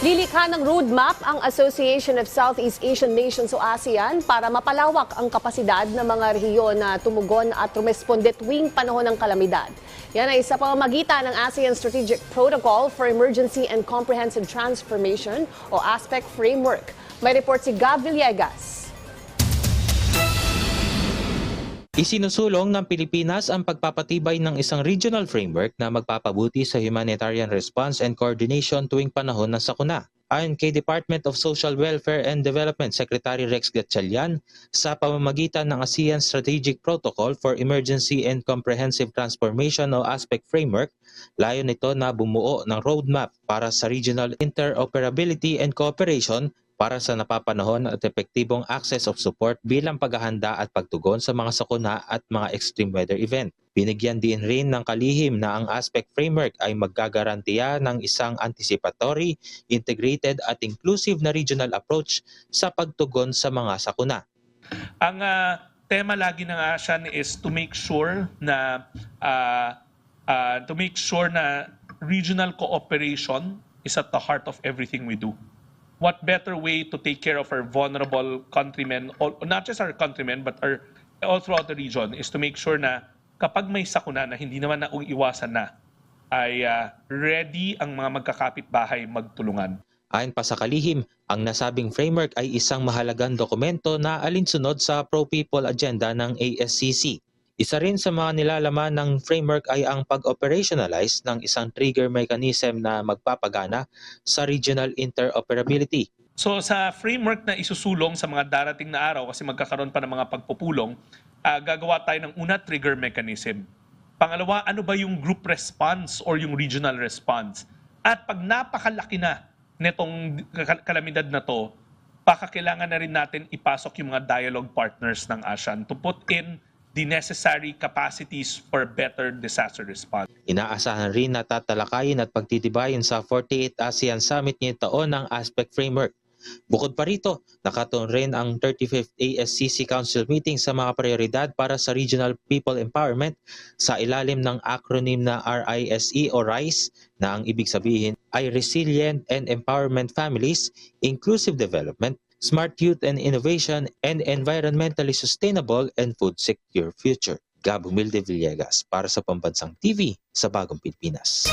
Lilikha ng roadmap ang Association of Southeast Asian Nations o ASEAN para mapalawak ang kapasidad ng mga rehiyon na tumugon at rumesponde tuwing panahon ng kalamidad. Yan ay sa pamamagitan ng ASEAN Strategic Protocol for Emergency and Comprehensive Transformation o ASPEC Framework. May report si Gab Villegas. Isinusulong ng Pilipinas ang pagpapatibay ng isang regional framework na magpapabuti sa humanitarian response and coordination tuwing panahon ng sakuna. Ayon kay Department of Social Welfare and Development Secretary Rex Gatchalian, sa pamamagitan ng ASEAN Strategic Protocol for Emergency and Comprehensive Transformation o ASPEC Framework, layo nito na bumuo ng roadmap para sa regional interoperability and cooperation para sa napapanahon at epektibong access of support bilang paghahanda at pagtugon sa mga sakuna at mga extreme weather event. Binigyan din rin ng kalihim na ang ASPEC Framework ay maggagarantiya ng isang anticipatory, integrated at inclusive na regional approach sa pagtugon sa mga sakuna. Ang tema lagi ng ASEAN is to make sure na regional cooperation is at the heart of everything we do. What better way to take care of our vulnerable countrymen, not just our countrymen, but all throughout the region, is to make sure na kapag may sakuna na hindi naman iwasan na, ay ready ang mga magkakapitbahay magtulungan. Ayon pa sa kalihim, ang nasabing framework ay isang mahalagang dokumento na alinsunod sa Pro-People Agenda ng ASCC. Isa rin sa mga nilalaman ng framework ay ang pag-operationalize ng isang trigger mechanism na magpapagana sa regional interoperability. So sa framework na isusulong sa mga darating na araw, kasi magkakaroon pa ng mga pagpupulong, gagawa tayo ng una, trigger mechanism. Pangalawa, ano ba yung group response or yung regional response? At pag napakalaki na nitong kalamidad na to, baka kailangan na rin natin ipasok yung mga dialogue partners ng ASEAN to put in the necessary capacities for better disaster response. Inaasahan rin na tatalakayin at pagtitibayin sa 48th ASEAN Summit ngayong taon ng ASPEC Framework. Bukod pa rito, nakatuon rin ang 35th ASCC Council meeting sa mga prioridad para sa regional people empowerment sa ilalim ng acronym na RISE o RISE na ang ibig sabihin ay Resilient and Empowerment Families, Inclusive Development, Smart Youth and Innovation, and Environmentally Sustainable and Food Secure Future. Gab Humilde Villegas para sa Pambansang TV sa Bagong Pilipinas.